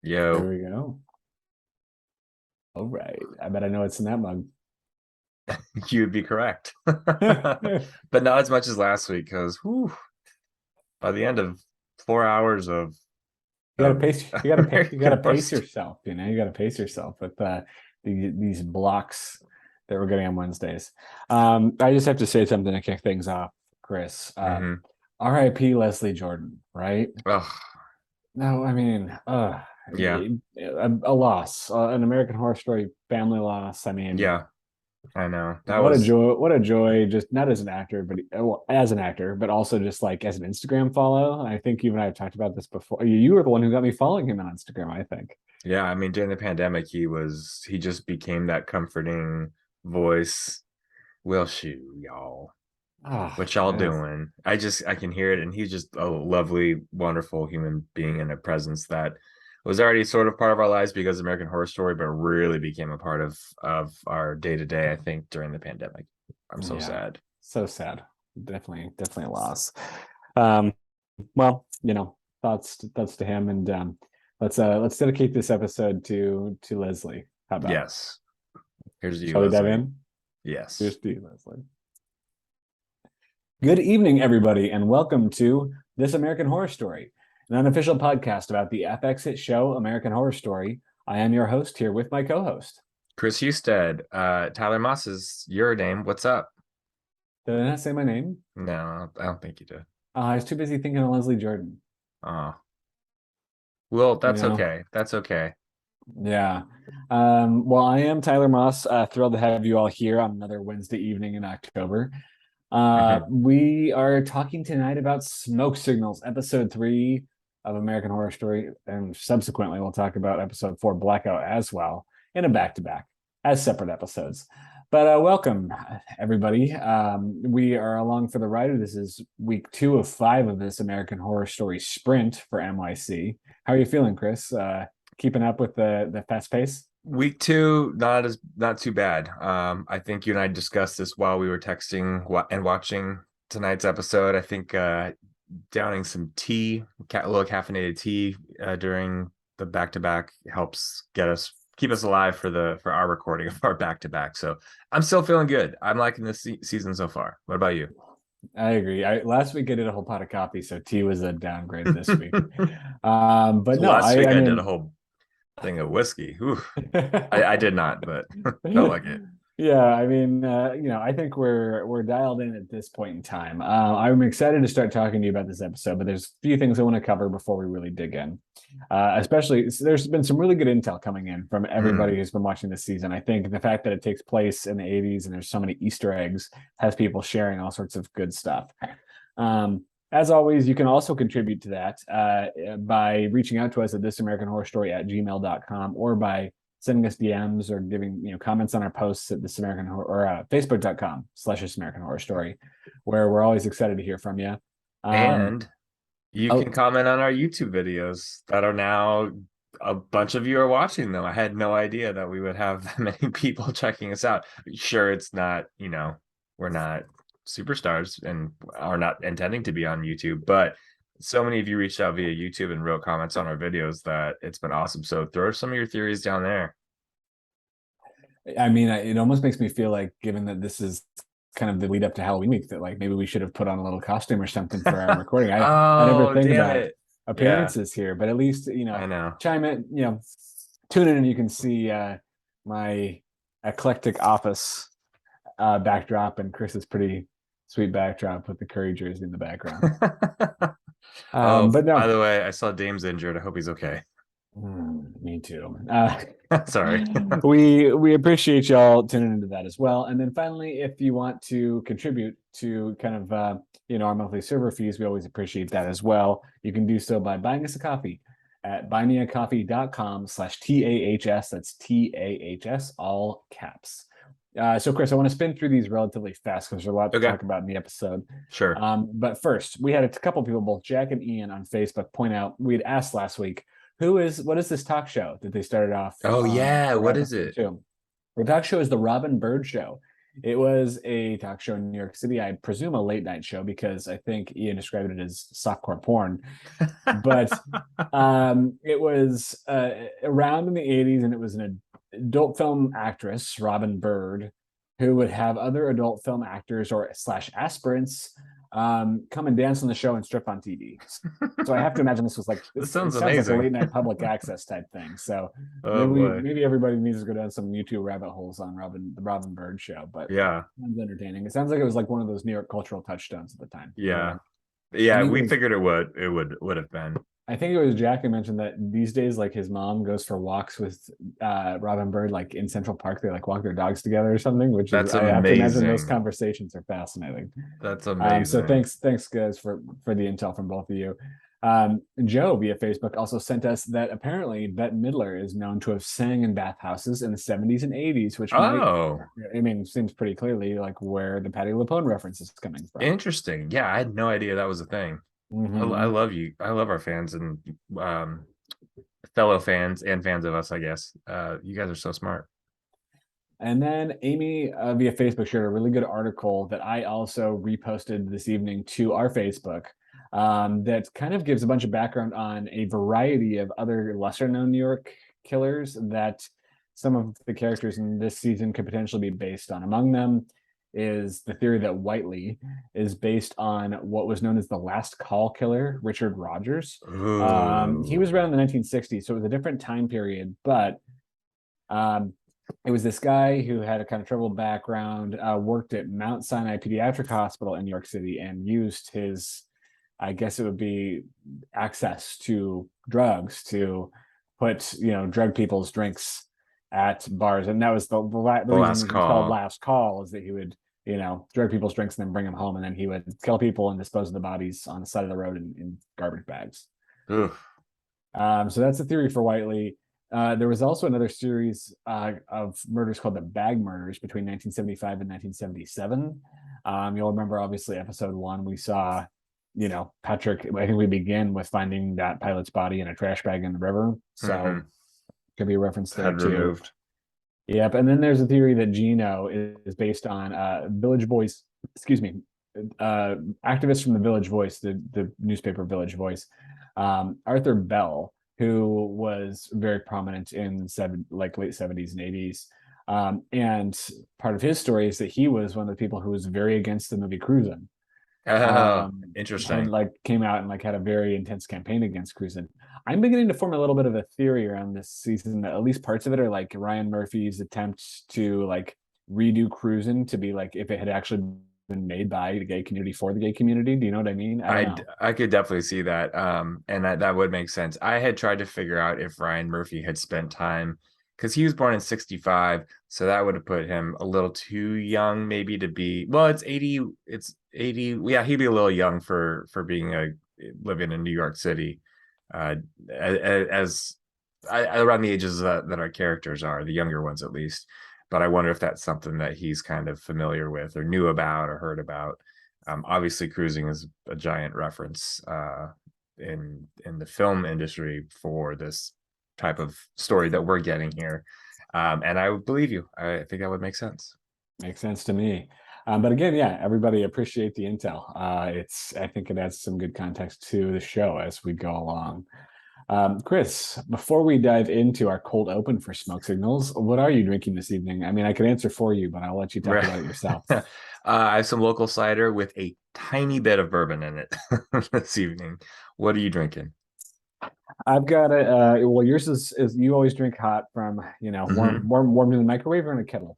There Yo, we go. All right. I bet I know what's in that mug. you'd be correct. You But not as much as last week because by the end of 4 hours gotta of pace. You gotta American pace Horse. yourself. You gotta pace yourself with these blocks that we're getting on Wednesdays. I just have to say something to kick things off, Chris. Hmm. R.I.P. Leslie Jordan. Right? Oh, No, I mean, yeah, a loss, an American Horror Story family loss. I mean, yeah, I know. That what a was, joy! What a joy! Just not as an actor, but well, as an actor, but also just like as an Instagram follow. I think you and I have talked about this before. You were the one who got me following him on Instagram, I think. yeah, I mean, during the pandemic, he just became that comforting voice. Will shoot, y'all. Ah, What y'all yes. doing? I can hear it, and he's just a lovely, wonderful human being and a presence that was already sort of part of our lives because of American Horror Story, but really became a part of our day to day, I think, during the pandemic. I'm so Yeah, sad. so sad. Definitely a loss. Um, well, thoughts to him, and let's dedicate this episode to Leslie. How about? Yes. Here's you, Shall we dive Leslie. in? Yes. Here's to you, Leslie. Good evening, everybody, and welcome to This American Horror Story, an unofficial podcast about the FX hit show American Horror Story. I am your host here with my co-host. Chris Husted, Tyler Moss is your name. What's up? Did I not say my name? No, I don't think you did. I was too busy thinking of Leslie Jordan. Oh, well, You that's know? okay. That's okay. Yeah. Well, I am Tyler Moss. Thrilled to have you all here on another Wednesday evening in October. Hmm. We are talking tonight about Smoke Signals, episode 3 of American Horror Story, and subsequently we'll talk about episode 4, Blackout, as well, in a back-to-back as separate episodes. But welcome, everybody. We are along for the ride. This is week 2 of 5 of this American Horror Story sprint for NYC. How are you feeling, Chris? Keeping up with the fast pace? Week two, not too bad. I think you and I discussed this while we were texting and watching tonight's episode. I think downing some tea, a little caffeinated tea during the back to back helps keep us alive for our recording of our back to back. So I'm still feeling good. I'm liking this season so far. What about you? I agree. Last week I did a whole pot of coffee, so tea was a downgrade this week. But no, Last I week I I did a mean, whole thing of whiskey. Ooh, I did not, but felt like it. yeah, I mean, I think we're dialed in at this point in time. I'm excited to start talking to you about this episode, but there's a few things I want to cover before we really dig in. Especially, there's been some really good intel coming in from everybody Mm. who's been watching this season. I think the fact that it takes place in the 80s and there's so many Easter eggs has people sharing all sorts of good stuff. As always, you can also contribute to that by reaching out to us at thisamericanhorrorstory at gmail.com or by sending us DMs or giving comments on our posts at This American Horror or Facebook.com/This American Horror Story, where we're always excited to hear from you. Um, And you can oh, comment on our YouTube videos that are now a bunch of you are watching them. I had no idea that we would have that many people checking us out. Sure, it's not, we're not superstars and are not intending to be on YouTube, but so many of you reached out via YouTube and wrote comments on our videos that it's been awesome. So throw some of your theories down there. I mean, it almost makes me feel like, given that this is kind of the lead up to Halloween week, that like maybe we should have put on a little costume or something for our recording. I never Oh, think damn about it. Yeah, appearances here, but at least I know. chime in, tune in and you can see my eclectic office backdrop and Chris's pretty sweet backdrop with the Curry jersey in the background. Oh, But by no, the way, I saw Dame's injured. I hope he's okay. me too. Sorry. We appreciate y'all tuning into that as well. And then finally, if you want to contribute to kind of our monthly server fees, we always appreciate that as well. You can do so by buying us a coffee at buymeacoffee.com/TAHS. That's TAHS, all caps. So Chris, I want to spin through these relatively fast because there's a lot to Okay, talk about in the episode. sure. But first, we had a couple people, both Jack and Ian on Facebook, point out we had asked last week, what is this talk show that they started off Oh on yeah, for what is episode it? 2? The talk show is the Robin Bird Show. It was a talk show in New York City. I presume a late night show because I think Ian described it as softcore porn. But it was around in the 80s, and it was an adult film actress, Robin Bird, who would have other adult film actors or slash aspirants come and dance on the show and strip on TV. So I have to imagine this was like This it sounds sounds like a amazing. late night public access type thing. So Oh boy. maybe everybody needs to go down some YouTube rabbit holes on the Robin Bird show, but Yeah. it sounds entertaining. It sounds like it was like one of those New York cultural touchstones at the time. Yeah. I Yeah, think we figured it would have been. I think it was Jack who mentioned that these days, like his mom goes for walks with Robin Bird, like in Central Park. They like walk their dogs together or something, which is That's I have to imagine those amazing. conversations are fascinating. That's So amazing. thanks guys for the intel from both of you. Joe via Facebook also sent us that apparently Bette Midler is known to have sang in bathhouses in the 70s and 80s, which might, Oh, I mean, seems pretty clearly like where the Patti LuPone reference is coming from. interesting. Yeah, I had no idea that was a thing. I Mm-hmm. love you. I love our fans and um, fellow fans and fans of us, I guess. You guys are so smart. And then Amy via Facebook shared a really good article that I also reposted this evening to our Facebook that kind of gives a bunch of background on a variety of other lesser known New York killers that some of the characters in this season could potentially be based on. Among them is the theory that Whiteley is based on what was known as the last call killer, Richard Rogers. He was Ooh. around the 1960s, so it was a different time period, but um, it was this guy who had a kind of troubled background, worked at Mount Sinai Pediatric Hospital in New York City, and used his, I guess it would be access to drugs to put, drug people's drinks at bars. And that was the The reason last he was called call. Last Call is that he would, drug people's drinks and then bring them home. And then he would kill people and dispose of the bodies on the side of the road in garbage bags. Ooh. So that's the theory for Whiteley. There was also another series of murders called the Bag Murders between 1975 and 1977. You'll remember, obviously, episode one, we saw, Patrick. I think we begin with finding that pilot's body in a trash bag in the river. So Mm-hmm. could be a reference there Head too. removed. Yep. And then there's a theory that Gino is based on Village Voice, excuse me, activists from the Village Voice, the newspaper Village Voice, Arthur Bell, who was very prominent in late 70s and 80s. And part of his story is that he was one of the people who was very against the movie Cruising. Oh, And interesting. like came out and like had a very intense campaign against Cruising. I'm beginning to form a little bit of a theory around this season that at least parts of it are like Ryan Murphy's attempt to like redo Cruising to be like if it had actually been made by the gay community for the gay community. Do you know what I mean? I don't I know. I could definitely see that. And that would make sense. I had tried to figure out if Ryan Murphy had spent time because he was born in 65, so that would have put him a little too young, maybe to be well, it's 80. Yeah, he'd be a little young for being a living in New York City. As around the ages that our characters are, the younger ones at least. But I wonder if that's something that he's kind of familiar with or knew about or heard about. Obviously, Cruising is a giant reference in the film industry for this type of story that we're getting here, and I would believe you. I think that would make sense. Makes sense to me. But again, yeah, everybody appreciate the intel. I think it adds some good context to the show as we go along. Kris, before we dive into our cold open for Smoke Signals, what are you drinking this evening? I mean, I could answer for you, but I'll let you talk Right. about it yourself. I have some local cider with a tiny bit of bourbon in it this evening. What are you drinking? I've got a well, yours is you always drink hot from Mm-hmm. warmed in the microwave or in a kettle.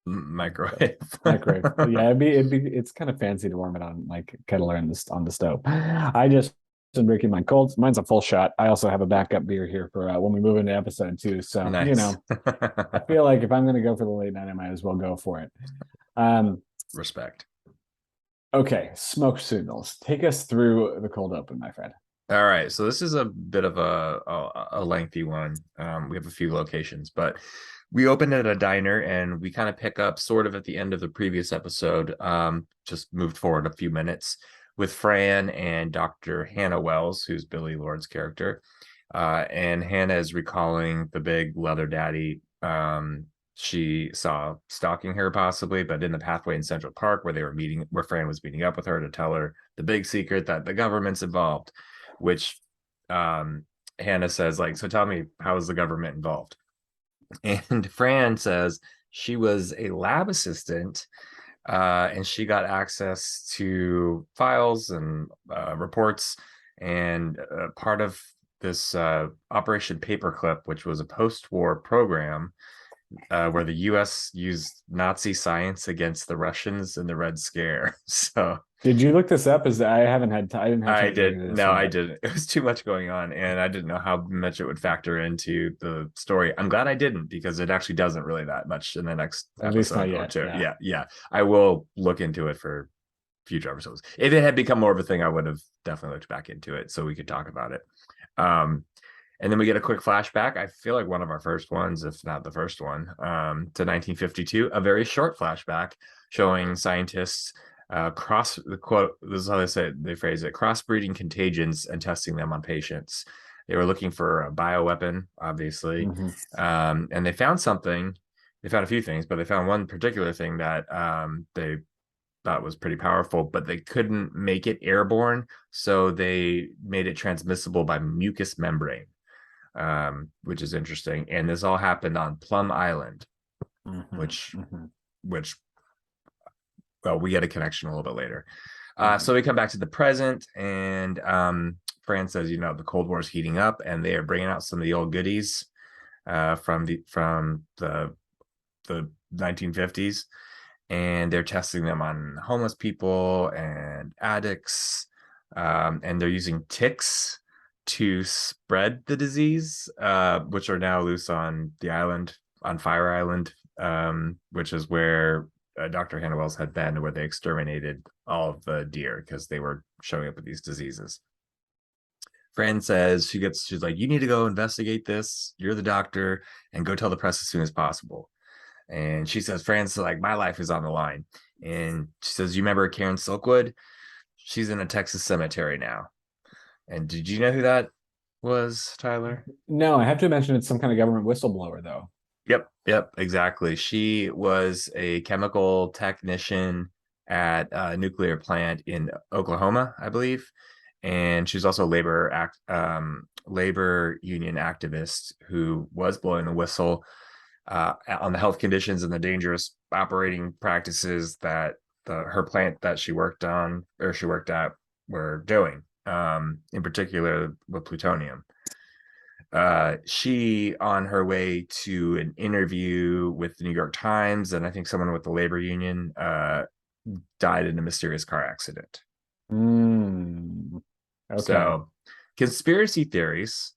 Microwave. Microwave. Yeah, it's kind of fancy to warm it on like kettle or on the stove. I just am drinking mine cold. Mine's a full shot. I also have a backup beer here for when we move into episode two. So Nice. I feel like if I'm going to go for the late night, I might as well go for it. Um, Respect. okay, smoke signals. Take us through the cold open, my friend. All right, so this is a bit of a lengthy one. We have a few locations, but we opened at a diner and we kind of pick up sort of at the end of the previous episode. Just moved forward a few minutes with Fran and Dr. Hannah Wells, who's Billy Lord's character. And Hannah is recalling the big leather daddy she saw stalking her possibly, but in the pathway in Central Park where they were meeting, where Fran was meeting up with her to tell her the big secret that the government's involved, which Hannah says, like, so tell me, how is the government involved? And Fran says she was a lab assistant, and she got access to files and reports, and part of this Operation Paperclip, which was a post-war program where the U.S. used Nazi science against the Russians in the Red Scare. So Did you look this up? As I haven't had I didn't have I time to look did. into this No, one I yet. didn't. It was too much going on, and I didn't know how much it would factor into the story. I'm glad I didn't, because it actually doesn't really that much in the next At least not episode or yet. two. Yeah. Yeah, yeah. I will look into it for future episodes. If it had become more of a thing, I would have definitely looked back into it so we could talk about it. Um, and then we get a quick flashback. I feel like one of our first ones, if not the first one, to 1952. A very short flashback showing scientists cross the quote. This is how they phrase it: crossbreeding contagions and testing them on patients. They were looking for a bioweapon, obviously, Mhm. and they found something. They found a few things, but they found one particular thing that they thought was pretty powerful, but they couldn't make it airborne, so they made it transmissible by mucous membrane, which is interesting. And this all happened on Plum Island, Mhm. which Mhm. which well, we get a connection a little bit later. Mhm. So we come back to the present, and Fran says, the Cold War is heating up, and they are bringing out some of the old goodies from the 1950s, and they're testing them on homeless people and addicts, and they're using ticks to spread the disease, which are now loose on the island, on Fire Island, which is where Dr. Hannah Wells had been, where they exterminated all of the deer because they were showing up with these diseases. Fran says she's like, you need to go investigate this. You're the doctor, and go tell the press as soon as possible. And she says, Fran's like, my life is on the line. And she says, you remember Karen Silkwood? She's in a Texas cemetery now. And did you know who that was, Tyler? No, I have to mention it's some kind of government whistleblower, though. Yep, exactly. She was a chemical technician at a nuclear plant in Oklahoma, I believe. And she's also labor union activist who was blowing the whistle on the health conditions and the dangerous operating practices that her plant that she worked at were doing, in particular with plutonium. She, on her way to an interview with the New York Times and I think someone with the labor union, died in a mysterious car accident. Mm. Okay. So, conspiracy theories.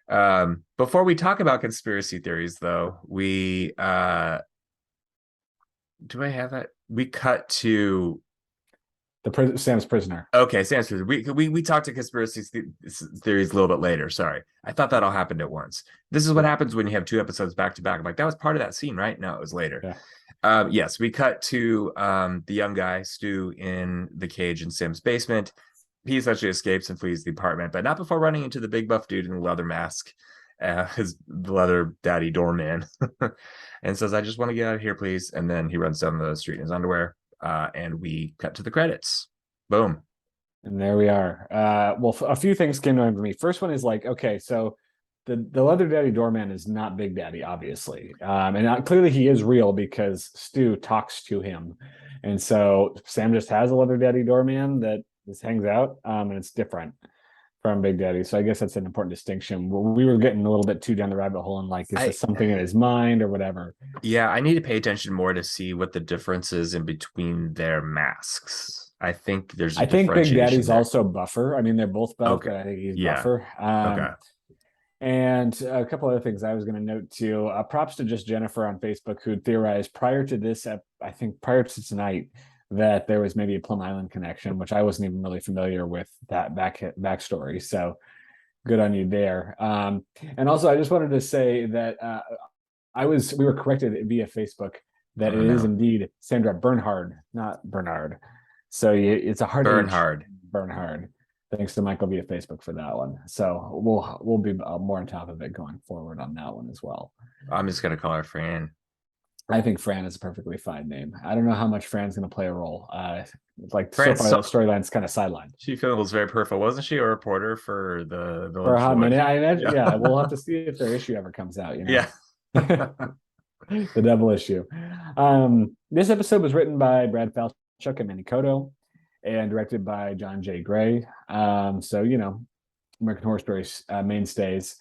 Before we talk about conspiracy theories, though, we do I have that? We cut to Sam's prisoner. okay, Sam's we talked to conspiracy theories a little bit later. Sorry, I thought that all happened at once. This is what Yeah. happens when you have two episodes back to back. I'm like, that was part of that scene, right? No, it was later. Yeah. Yes, we cut to the young guy Stu in the cage in Sam's basement. He essentially escapes and flees the apartment, but not before running into the big buff dude in the leather mask, the leather daddy doorman, and says, "I just want to get out of here, please." And then he runs down the street in his underwear, and we cut to the credits. Boom. And there we are. Well, a few things came to mind for me. First one is like, okay, so the leather daddy doorman is not Big Daddy, obviously, and clearly he is real because Stu talks to him, and so Sam just has a leather daddy doorman that just hangs out, and it's different from Big Daddy. So I guess that's an important distinction. We were getting a little bit too down the rabbit hole and like, is I this something in his mind or whatever? Yeah, I need to pay attention more to see what the difference is in between their masks. I think there's a I think Big differentiation Daddy's there. also Buffer. I mean, they're both buff, Okay. but I think he's Yeah. Buffer. Okay. And a couple other things I was going to note too. Props to just Jennifer on Facebook who theorized prior to this, I think prior to tonight, that there was maybe a Plum Island connection, which I wasn't even really familiar with that backstory. So good on you there. And also, I just wanted to say that we were corrected via Facebook that Oh it is no. indeed Sandra Bernhard, not Bernard. So it's a hard H, Bernhard. Bernhard. Thanks to Michael via Facebook for that one. So we'll be more on top of it going forward on that one as well. I'm just gonna call her Fran. I think Fran is a perfectly fine name. I don't know how much Fran's going to play a role. Like so France, far, that storyline's kind of sidelined she feels very perfect. Wasn't she a reporter for the for a Village hot Voice? minute. I imagine, Yeah. yeah, we'll have to see if their issue ever comes out. Yeah. The double issue. This episode was written by Brad Falchuk and Manny Coto, and directed by John J. Gray. So American Horror Story mainstays.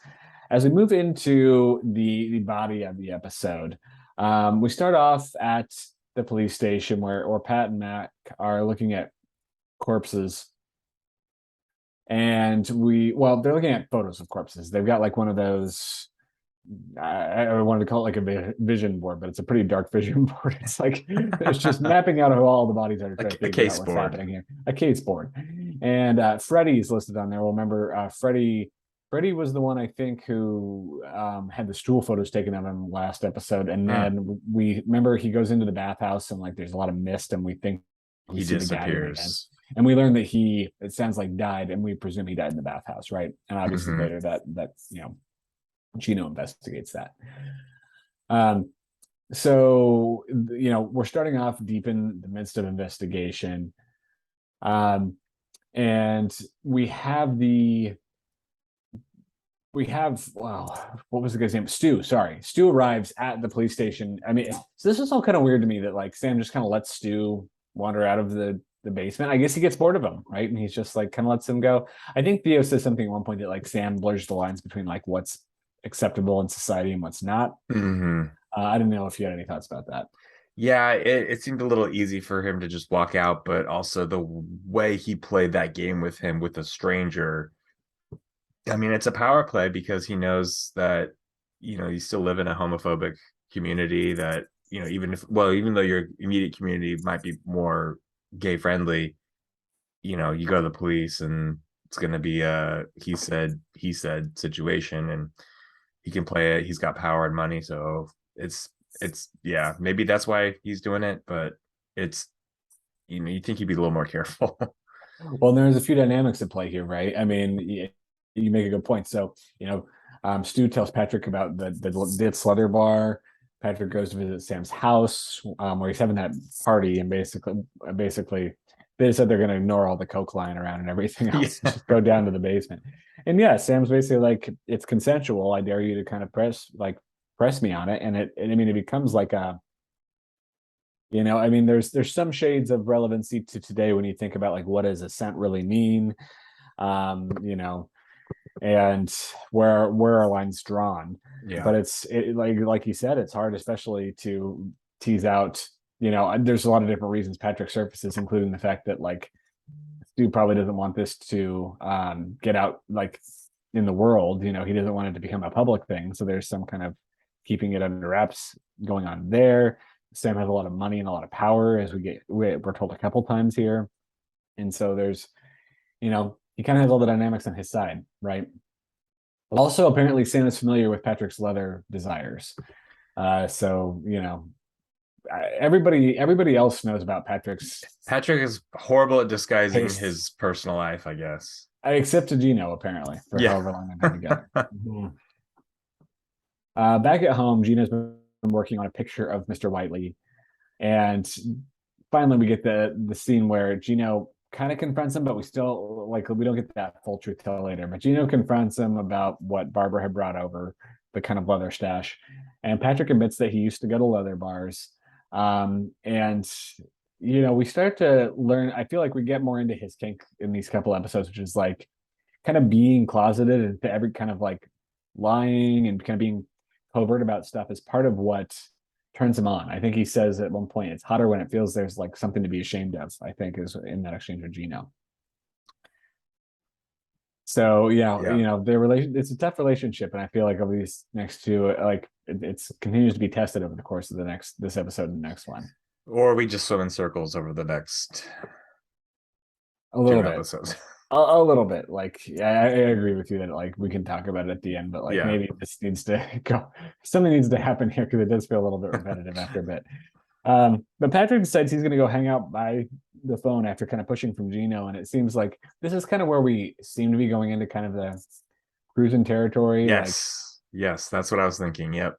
As we move into the body of the episode, we start off at the police station where Pat and Mac are looking at corpses, and they're looking at photos of corpses. They've got like one of those. I wanted to call it like a vision board, but it's a pretty dark vision board. It's like it's just mapping out how all the bodies are, trying to A figure case out what's board. happening here. A case board, and Freddie's listed on there. Well, remember, Freddie was the one I think who had the stool photos taken of him last episode, and then we remember he goes into the bathhouse and like there's a lot of mist, and we think we He see the guy again. disappears. And we learn that it sounds like died, and we presume he died in the bathhouse, right? And obviously Mhm. later that Gino investigates that. So we're starting off deep in the midst of investigation, and wow, what was the guy's name? Stu. Sorry, Stu arrives at the police station. I mean, so this is all kind of weird to me that like Sam just kind of lets Stu wander out of the basement. I guess he gets bored of him, right? And he's just like kind of lets him go. I think Theo says something at one point that like Sam blurs the lines between like what's acceptable in society and what's not. Mhm. I didn't know if you had any thoughts about that. Yeah, it seemed a little easy for him to just walk out, but also the way he played that game with him with a stranger. I mean, it's a power play because he knows that, you still live in a homophobic community that, even though your immediate community might be more gay friendly, you go to the police and it's going to be a he said situation, and he can play it. He's got power and money. So yeah, maybe that's why he's doing it, but it's, you think he'd be a little more careful. Well, there's a few dynamics at play here, right? I mean, you make a good point. So, Stu tells Patrick about the Ditz Leather Bar. Patrick goes to visit Sam's house, where he's having that party, and basically, they said they're going to ignore all the coke lying around and everything else, Yeah. just go down to the basement. And yeah, Sam's basically like, it's consensual. I dare you to kind of press me on it, and I mean, it becomes like I mean, there's some shades of relevancy to today when you think about like what does assent really mean, um, you know, and where are lines drawn. Yeah. But like you said, it's hard, especially to tease out. There's a lot of different reasons Patrick surfaces, including the fact that like Stu probably doesn't want this to get out like in the world. He doesn't want it to become a public thing. So there's some kind of keeping it under wraps going on there. Sam has a lot of money and a lot of power, as we're told a couple times here, and so there's, he kind of has all the dynamics on his side, right? Also, apparently, Sam is familiar with Patrick's leather desires, so everybody else knows about Patrick's. Patrick is horrible at disguising Tastes. his personal life, I guess. Except to Gino, apparently, for Yeah. however long they've been together. Back at home, Gino's been working on a picture of Mr. Whiteley, and finally we get the scene where Gino kind of confronts him, but we don't get that full truth till later. But Gino confronts him about what Barbara had brought over, the kind of leather stash, and Patrick admits that he used to go to leather bars. And we start to learn. I feel like we get more into his kink in these couple episodes, which is like kind of being closeted and every kind of like lying and kind of being covert about stuff is part of what turns him on. I think he says at one point, it's hotter when it feels there's like something to be ashamed of, I think, is in that exchange with Gino. So their it's a tough relationship, and I feel like over these next two, like it's continues to be tested over the course of this episode and the next one. Or we just swim in circles over the next A little two bit. episodes. A little bit. Like, yeah, I agree with you that like we can talk about it at the end, but like Yeah. maybe this needs to go. Something needs to happen here because it does feel a little bit repetitive after a bit. But Patrick decides he's going to go hang out by the phone after kind of pushing from Gino, and it seems like this is kind of where we seem to be going into kind of the cruising territory. Yes, that's what I was thinking. Yep.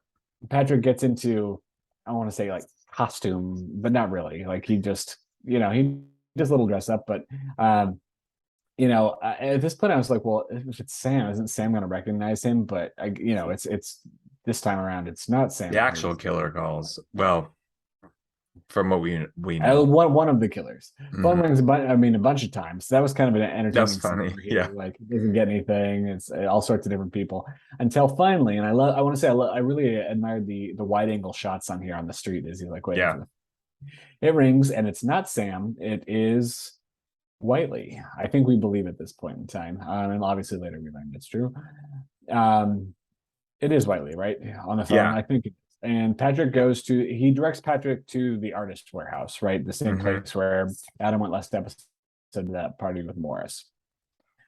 Patrick gets into I want to say like costume, but not really. Like he just, he does a little dress up, but at this point I was like, well, if it's Sam, isn't Sam going to recognize him? But it's this time around, it's not Sam. The actual killer calls. Well, from what we know, one of the killers. Phone rings a bunch of times. That was kind of an entertaining. That's funny. Yeah, like he doesn't get anything. It's all sorts of different people until finally. And I want to say I really admired the wide angle shots on here on the street as he like waiting. Yeah. It rings and it's not Sam. It is Whiteley. I think we believe at this point in time, and obviously later we learned it's true. It is Whiteley, right, on the phone. Yeah. I think. And Patrick he directs Patrick to the artist warehouse, right? The same place where Adam went last episode to that party with Morris.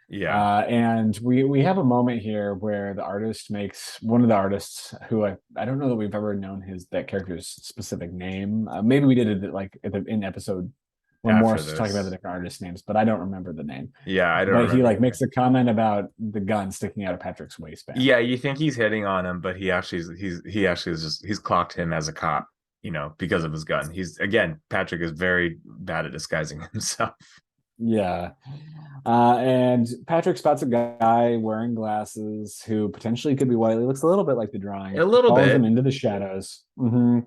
Yeah. And we have a moment here where the artist makes one of the artists who I don't know that we've ever known that character's specific name. Maybe we did it like in episode when After Morris was talking about the different artist names, but I don't remember the name. Yeah, I don't. But he like makes a comment about the gun sticking out of Patrick's waistband. Yeah, you think he's hitting on him, but he actually is he's clocked him as a cop, because of his gun. Patrick is very bad at disguising himself. Yeah. And Patrick spots a guy wearing glasses who potentially could be Whiteley. Looks a little bit like the drawing. A little bit. Follows him into the shadows. Mm-hmm.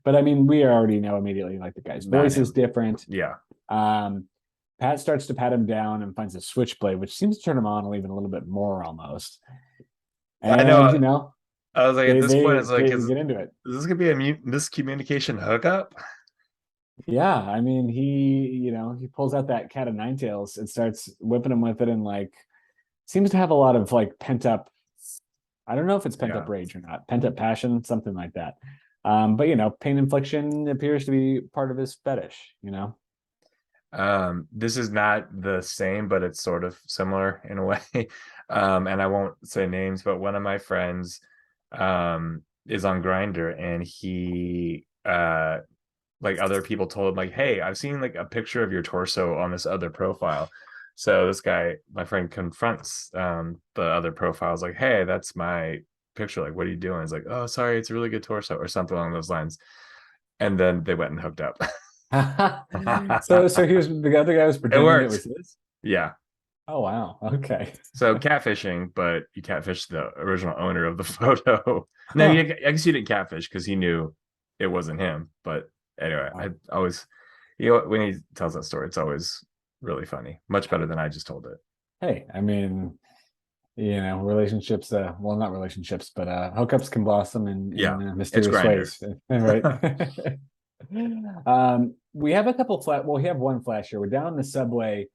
But I mean, we already know immediately, like the guy's voice is different. Yeah. Pat starts to pat him down and finds a switchblade, which seems to turn him on even a little bit more almost. And, I know. I was like, at this point, it's like, get into it. Is this gonna be a miscommunication hookup? Yeah, I mean, he pulls out that cat of nine tails and starts whipping him with it, and like seems to have a lot of like pent up. I don't know if it's pent up rage or not, pent up passion, something like that. But pain infliction appears to be part of his fetish. This is not the same, but it's sort of similar in a way. And I won't say names, but one of my friends is on Grindr, and he like other people told him like, hey, I've seen like a picture of your torso on this other profile. So this guy, my friend, confronts the other profiles like, hey, that's my picture. Like, what are you doing? He's like, oh, sorry, it's a really good torso, or something along those lines. And then they went and hooked up. so he was the other guy was pretending it was his? Yeah. Oh wow. Okay. So catfishing, but you catfished the original owner of the photo. No, I guess you didn't catfish because he knew it wasn't him. But anyway, I always, when he tells that story, it's always really funny. Much better than I just told it. Hey, I mean, relationships, well, not relationships, but hookups can blossom in mysterious ways. Right. We have a couple we have one flash here. We're down in the subway.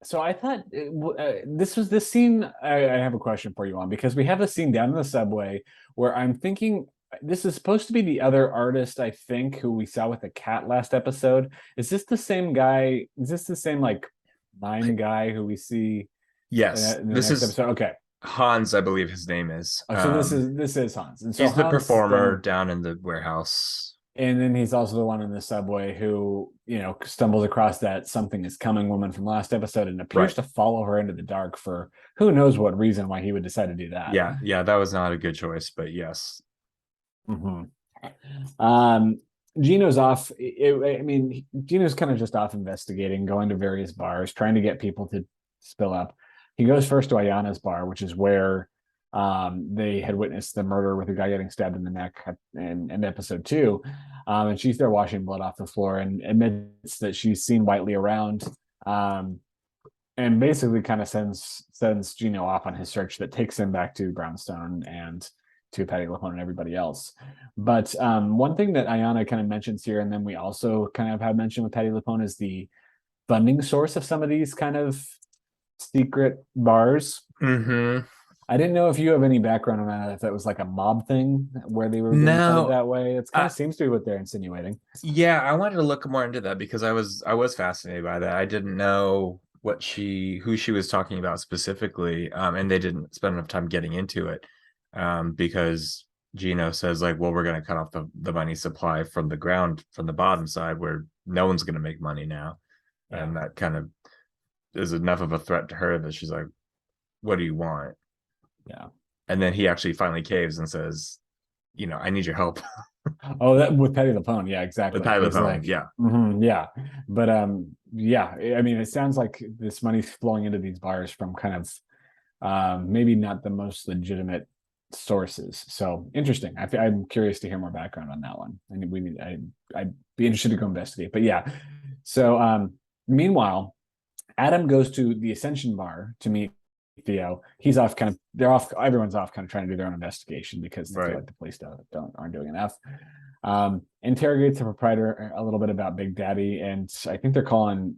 So I thought this scene I have a question for you on, because we have a scene down in the subway where I'm thinking this is supposed to be the other artist, I think, who we saw with the cat last episode. Is this the same guy? Is this the same like mime guy who we see? Yes, this is episode? Okay. Hans, I believe his name is. So this is Hans, and so he's the performer down in the warehouse. And then he's also the one in the subway who, stumbles across that something is coming woman from last episode and appears to follow her into the dark for who knows what reason why he would decide to do that. Yeah, that was not a good choice, but yes. Mm-hmm. Gino's off. Gino's kind of just off investigating, going to various bars, trying to get people to spill up. He goes first to Ayana's bar, which is where they had witnessed the murder with a guy getting stabbed in the neck in episode 2, and she's there washing blood off the floor and admits that she's seen Whiteley around, and basically kind of sends Gino off on his search that takes him back to Brownstone and to Patty LaPone and everybody else. But one thing that Ayana kind of mentions here, and then we also kind of have mentioned with Patty LaPone, is the funding source of some of these kind of secret bars. Mm-hmm. I didn't know if you have any background on that, if that was like a mob thing where they were getting funded that way. It kind of seems to be what they're insinuating. Yeah, I wanted to look more into that because I was fascinated by that. I didn't know who she was talking about specifically, and they didn't spend enough time getting into it, because Gino says like, well, we're going to cut off the money supply from the ground, from the bottom side where no one's going to make money now. Yeah. And that kind of is enough of a threat to her that she's like, what do you want? Yeah. And then he actually finally caves and says, I need your help. Oh, that with Petty the Pone, yeah, With exactly. Patty He's LaPone, like, yeah. yeah, but yeah. I mean, it sounds like this money's flowing into these bars from kind of maybe not the most legitimate sources. So interesting. I'm curious to hear more background on that one. And we need, I'd be interested to go investigate. But yeah, so meanwhile, Adam goes to the Ascension bar to meet Theo. He's off kind of, they're off, everyone's off kind of trying to do their own investigation because they feel Right. like the police aren't doing enough. Interrogates the proprietor a little bit about Big Daddy, and I think they're calling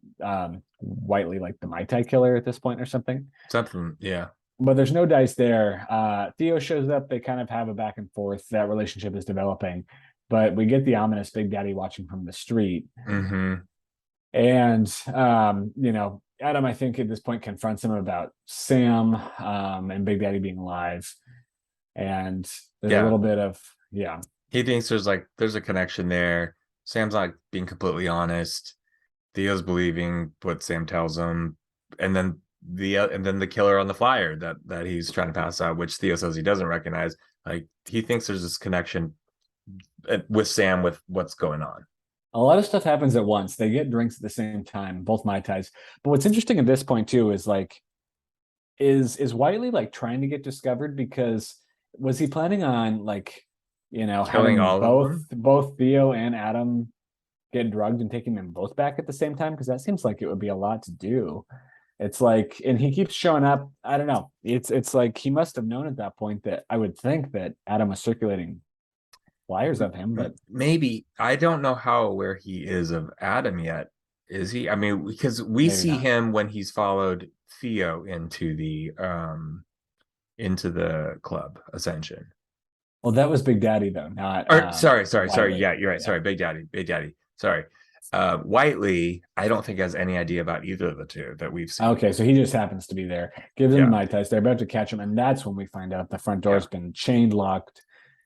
Whiteley like the Mai Tai killer at this point or something. Something, yeah. But there's no dice there. Theo shows up. They kind of have a back and forth. That relationship is developing, but we get the ominous Big Daddy watching from the street. Mm-hmm. And Adam, I think at this point confronts him about Sam and Big Daddy being alive. And there's a Yeah. little bit of, yeah. He thinks there's a connection there. Sam's not being completely honest. Theo's believing what Sam tells him, and then the killer on the flyer that he's trying to pass out, which Theo says he doesn't recognize. Like he thinks there's this connection with Sam with what's going on. A lot of stuff happens at once. They get drinks at the same time, both Mai Tais. But what's interesting at this point too is like, is Whiteley like trying to get discovered? Because was he planning on like, Killing having all of them? both Theo and Adam get drugged and taking them both back at the same time? Because that seems like it would be a lot to do. It's like, and he keeps showing up. I don't know. It's like he must have known at that point that I would think that Adam was circulating flyers of him, but Maybe I don't know how aware he is of Adam yet. Is he? I mean, because we maybe see not. him when he's followed Theo into the club Ascension. Well, that was Big Daddy though, not Or sorry. Whiteley. Yeah, you're right. Yeah. Sorry, Big Daddy. Sorry. Whiteley, I don't think has any idea about either of the two that we've seen. Okay, so he just happens to be there. Gives him Yeah. the Mai Tais. They're about to catch him, and that's when we find out the front door's been chain locked,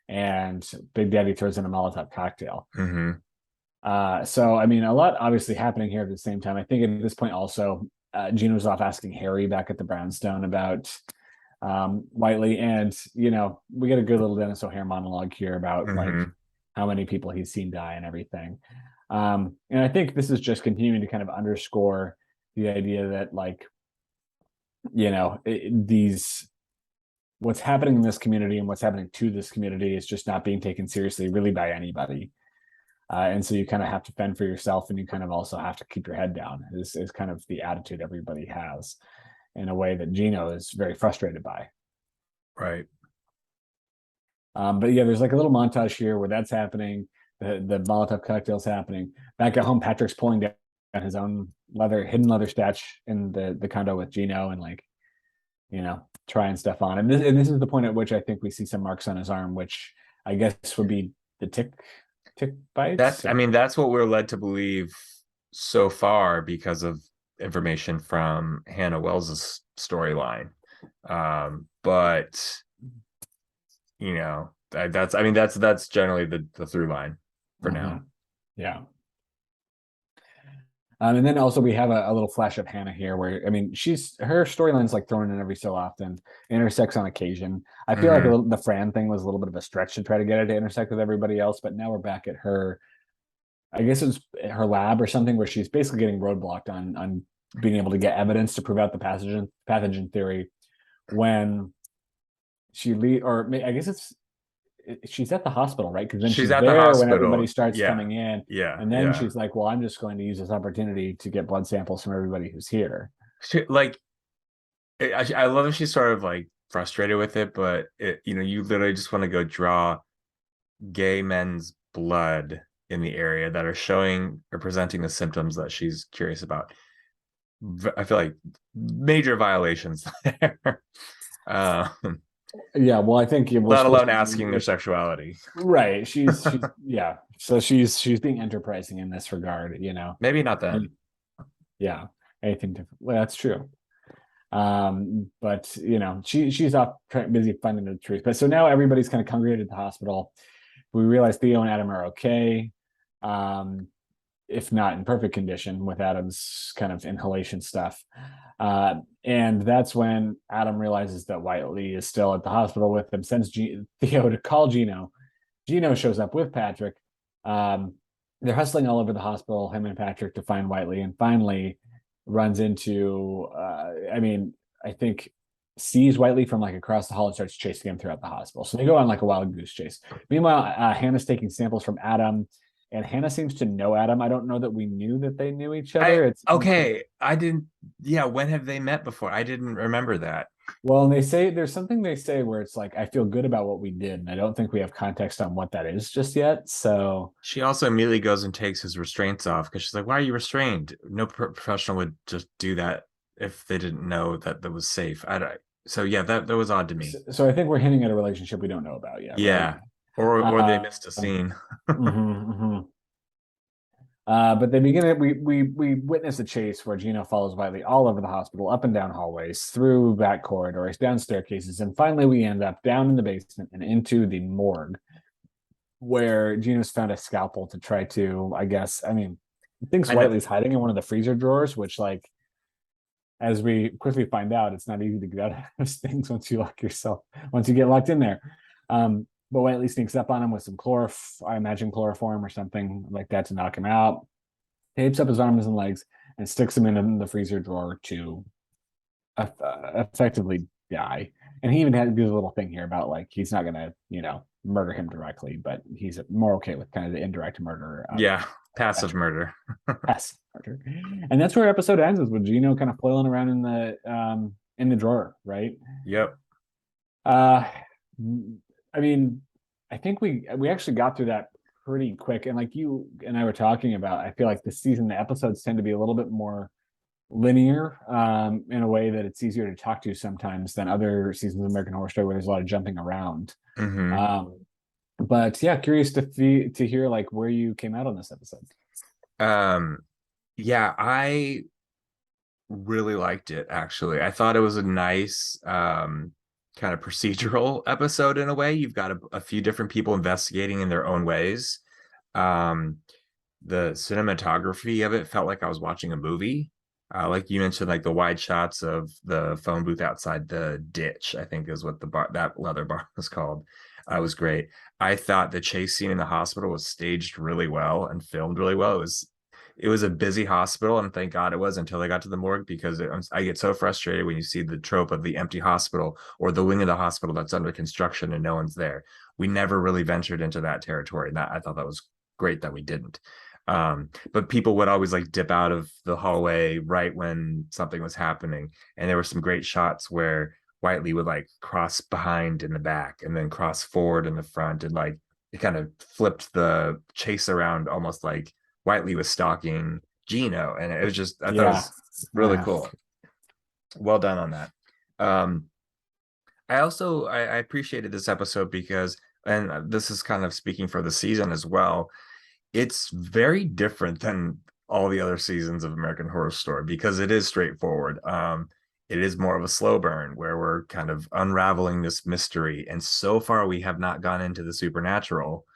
and Big Daddy throws in a Molotov cocktail. Mm-hmm. So I mean, a lot obviously happening here at the same time. I think at this point also, Gino's off asking Harry back at the Brownstone about Whiteley, and we get a good little Dennis O'Hare monologue here about like Mm-hmm. how many people he's seen die and everything. And I think this is just continuing to kind of underscore the idea that like these what's happening in this community and what's happening to this community is just not being taken seriously really by anybody. And so you kind of have to fend for yourself, and you kind of also have to keep your head down is kind of the attitude everybody has, in a way that Gino is very frustrated by. Right. But yeah, there's like a little montage here where that's happening. The Molotov cocktail's happening. Back at home, Patrick's pulling down his own hidden leather stash in the condo with Gino, and like, trying stuff on. And this is the point at which I think we see some marks on his arm, which I guess would be the tick bites. That's what we're led to believe so far because of information from Hannah Wells's storyline. But that's generally the through line for now. Yeah. And then also we have a little flash of Hannah here where, I mean, her storyline's like thrown in every so often, intersects on occasion. I feel like the Fran thing was a little bit of a stretch to try to get her to intersect with everybody else, but now we're back at her, I guess it's her lab or something, where she's basically getting roadblocked on being able to get evidence to prove out the pathogen theory when I guess she's at the hospital, right? Because then she's at the there when hospital. everybody starts coming in. Yeah. And then she's like, well, I'm just going to use this opportunity to get blood samples from everybody who's here. I love that she's sort of like frustrated with it, but you literally just want to go draw gay men's blood in the area that are showing or presenting the symptoms that she's curious about. I feel like major violations there. Yeah, well, I think let alone asking their sexuality. Right. She's yeah. So she's being enterprising in this regard, Maybe not then. Yeah. Anything different. Well, that's true. But she's off busy finding the truth. But so now everybody's kind of congregated at the hospital. We realize Theo and Adam are okay. If not in perfect condition with Adam's kind of inhalation stuff. And that's when Adam realizes that Whiteley is still at the hospital with him, sends Theo to call Gino Gino shows up with Patrick. Um, they're hustling all over the hospital, him and Patrick, to find Whiteley, and finally runs into. I mean, I think sees Whiteley from like across the hall and starts chasing him throughout the hospital. So they go on like a wild goose chase. Meanwhile, Hannah's taking samples from Adam, and Hannah seems to know Adam. I don't know that we knew that they knew each I other. It's okay. I didn't. Yeah, when have they met before? I didn't remember that. well, and they say there's something they say where it's like, I feel good about what we did, and I don't think we have context on what that is just yet. So She also immediately goes and takes his restraints off because she's like, "Why are you restrained?" No professional would just do that if they didn't know that that was safe. I don't, so yeah, that was odd to me. so I think we're hinting at a relationship we don't know about yet, right? Yeah, or they Uh, missed a scene. mhm. But they begin it. We witness a chase where Gino follows Whiteley all over the hospital, up and down hallways, through back corridors, down staircases, and finally we end up down in the basement and into the morgue, where Gino's found a scalpel to try to, I guess, I mean, thinks I know. Whiteley's hiding in one of the freezer drawers, which, like, as we quickly find out, it's not easy to get out of those things once you get locked in there. But Whiteley sneaks up on him with some I imagine chloroform or something like that to knock him out, tapes up his arms and legs, and sticks him in the freezer drawer to effectively die. And he even had this little thing here about like he's not gonna, murder him directly, but he's more okay with kind of the indirect murder of Yeah, passive Patrick. murder. Yes, murder. And that's where episode ends, is with Gino kind of flailing around in the drawer, right? Yep. Uh I mean, I think we actually got through that pretty quick. And like you and I were talking about, I feel like this season the episodes tend to be a little bit more linear, in a way that it's easier to talk to sometimes than other seasons of American Horror Story where there's a lot of jumping around. Hmm. Um, but yeah, curious to hear like where you came out on this episode. Um, yeah, I really liked it actually. I thought it was a nice kind of procedural episode in a way. You've got a few different people investigating in their own ways. Um, the cinematography of it felt like I was watching a movie. Like you mentioned, like the wide shots of the phone booth outside the ditch, I think is what the bar, that leather bar was called. Was great. I thought the chase scene in the hospital was staged really well and filmed really well. It was a busy hospital, and thank God it was until they got to the morgue, because I get so frustrated when you see the trope of the empty hospital or the wing of the hospital that's under construction and no one's there. We never really ventured into that territory, and that I thought that was great that we didn't. But people would always like dip out of the hallway right when something was happening, and there were some great shots where Whiteley would like cross behind in the back and then cross forward in the front, and like it kind of flipped the chase around almost like Whiteley was stalking Gino, and it was just I thought it Yeah. was really cool. Well done on that. Um, I appreciated this episode because, and this is kind of speaking for the season as well, it's very different than all the other seasons of American Horror Story because it is straightforward. It is more of a slow burn where we're kind of unraveling this mystery, and so far we have not gone into the supernatural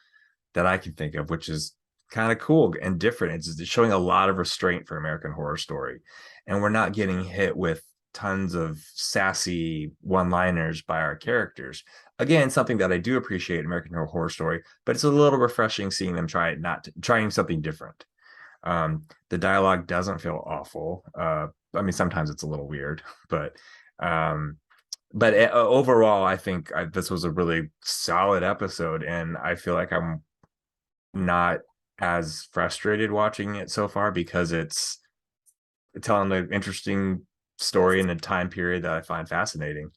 that I can think of, which is kind of cool and different. It's showing a lot of restraint for American Horror Story, and we're not getting hit with tons of sassy one-liners by our characters. Again, something that I do appreciate in American Horror Story, but it's a little refreshing seeing them trying something different. The dialogue doesn't feel awful. I mean, sometimes it's a little weird, but um, overall, I think this was a really solid episode, and I feel like I'm not as frustrated watching it so far because it's telling an interesting story in a time period that I find fascinating.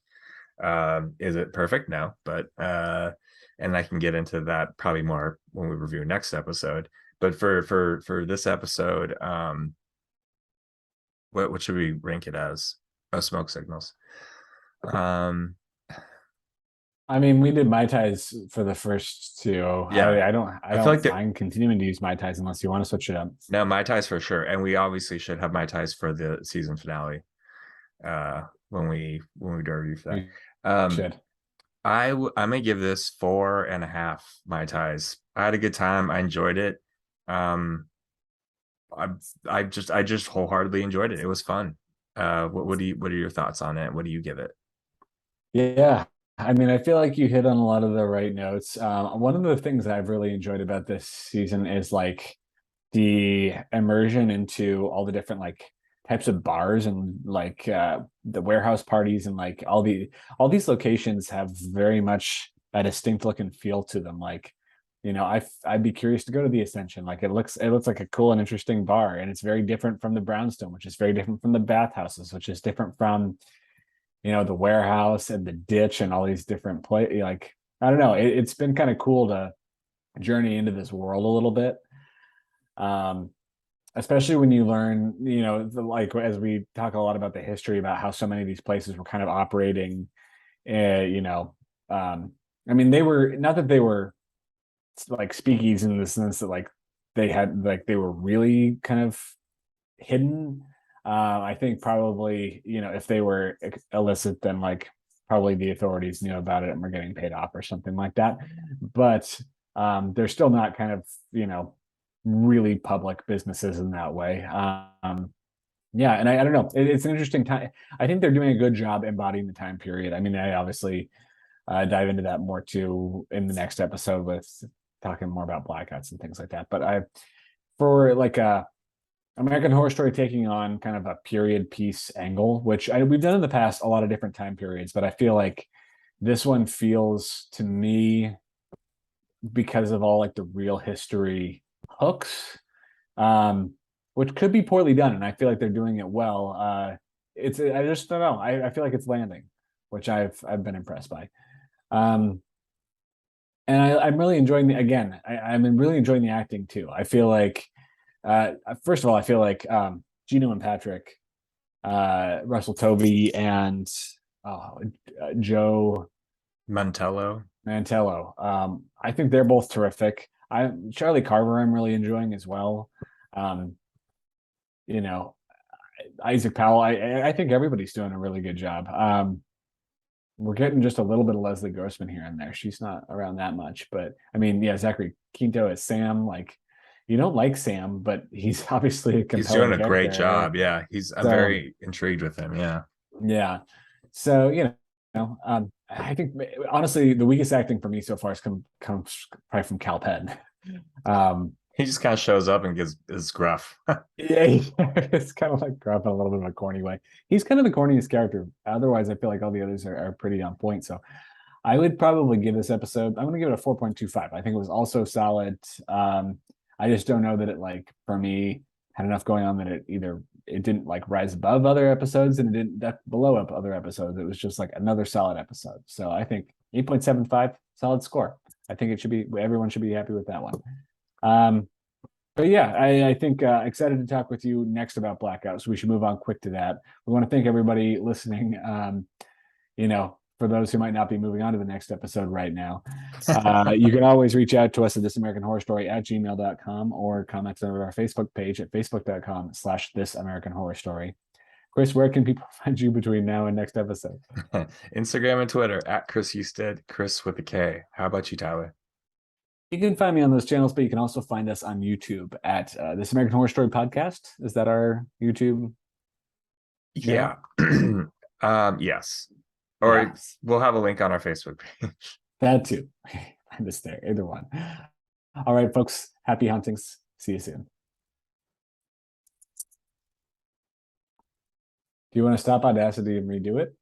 Is it perfect? No, but and I can get into that probably more when we review next episode. But for this episode, what should we rank it as? Oh, smoke signals. Um, I mean, we did Mai Tais for the first two. yeah, I I feel like don't that. mind continuing to use Mai Tais unless you want to switch it up. No, Mai Tais for sure, and we obviously should have Mai Tais for the season finale. When we do a review for that. We Um, should. I'm gonna give this 4.5 Mai Tais. I had a good time. I enjoyed it. Um, I I just wholeheartedly enjoyed it. It was fun. What are your thoughts on it? What do you give it? Yeah. I mean, I feel like you hit on a lot of the right notes. One of the things I've really enjoyed about this season is like the immersion into all the different like types of bars and like the warehouse parties and like all these locations have very much a distinct look and feel to them. Like, I'd be curious to go to the Ascension. Like it looks like a cool and interesting bar, and it's very different from the Brownstone, which is very different from the bathhouses, which is different from the warehouse and the ditch and all these different play. Like I don't know, it's been kind of cool to journey into this world a little bit. Um, Especially when you learn, like as we talk a lot about the history about how so many of these places were kind of operating, uh, you know, I mean, they were not that they were like speakeasies in the sense that like they were really kind of hidden. I think probably, if they were illicit, then like probably the authorities knew about it and were getting paid off or something like that. But they're still not kind of, really public businesses in that way. Yeah, and I don't know. It's an interesting time. I think they're doing a good job embodying the time period. I mean, I obviously dive into that more too in the next episode with talking more about blackouts and things like that. But for like a American Horror Story taking on kind of a period piece angle, which we've done in the past a lot of different time periods, but I feel like this one feels to me because of all like the real history hooks, um, which could be poorly done, and I feel like they're doing it well. I just don't know. I feel like it's landing, which I've been impressed by. Um, and I'm really enjoying I'm really enjoying the acting too. I feel like first of all, I feel like Gino and Patrick, Russell Tovey and Joe Mantello. Mantello. I think they're both terrific. Charlie Carver, I'm really enjoying as well. Um, you know, Isaac Powell. I think everybody's doing a really good job. We're getting just a little bit of Leslie Grossman here and there. She's not around that much, but I mean, yeah, Zachary Quinto as Sam. Like, you don't like Sam, but he's obviously a He's doing compelling a great character. job. Yeah, I'm So very intrigued with him. Yeah. yeah, so I think honestly the weakest acting for me so far has comes probably from Cal Penn. Um, He just kind of shows up and gets is gruff. yeah, it's kind of like gruff in a little bit of a corny way. He's kind of the corniest character. Otherwise, I feel like all the others are pretty on point. So I would probably give this episode, I'm going to give it a 4.25. I think it was also solid. I just don't know that it like for me had enough going on that it didn't like rise above other episodes and it didn't depth below up other episodes. It was just like another solid episode. So I think 8.75, solid score. I think everyone should be happy with that one. But yeah, I think excited to talk with you next about Blackout. So we should move on quick to that. We want to thank everybody listening. For those who might not be moving on to the next episode right now, you can always reach out to us at thisamericanhorrorstory@gmail.com or comment on our Facebook page at facebook.com/thisamericanhorrorstory. Kris, where can people find you between now and next episode? Instagram and Twitter at Kris Husted, Kris with a K. How about you, Tyler? You can find me on those channels, but you can also find us on YouTube at This American Horror Story Podcast. Is that our YouTube Yeah. channel? Yes. Or Yes, we'll have a link on our Facebook page. that too. Find us there, either one. All right, folks. Happy huntings. See you soon. Do you want to stop Audacity and redo it?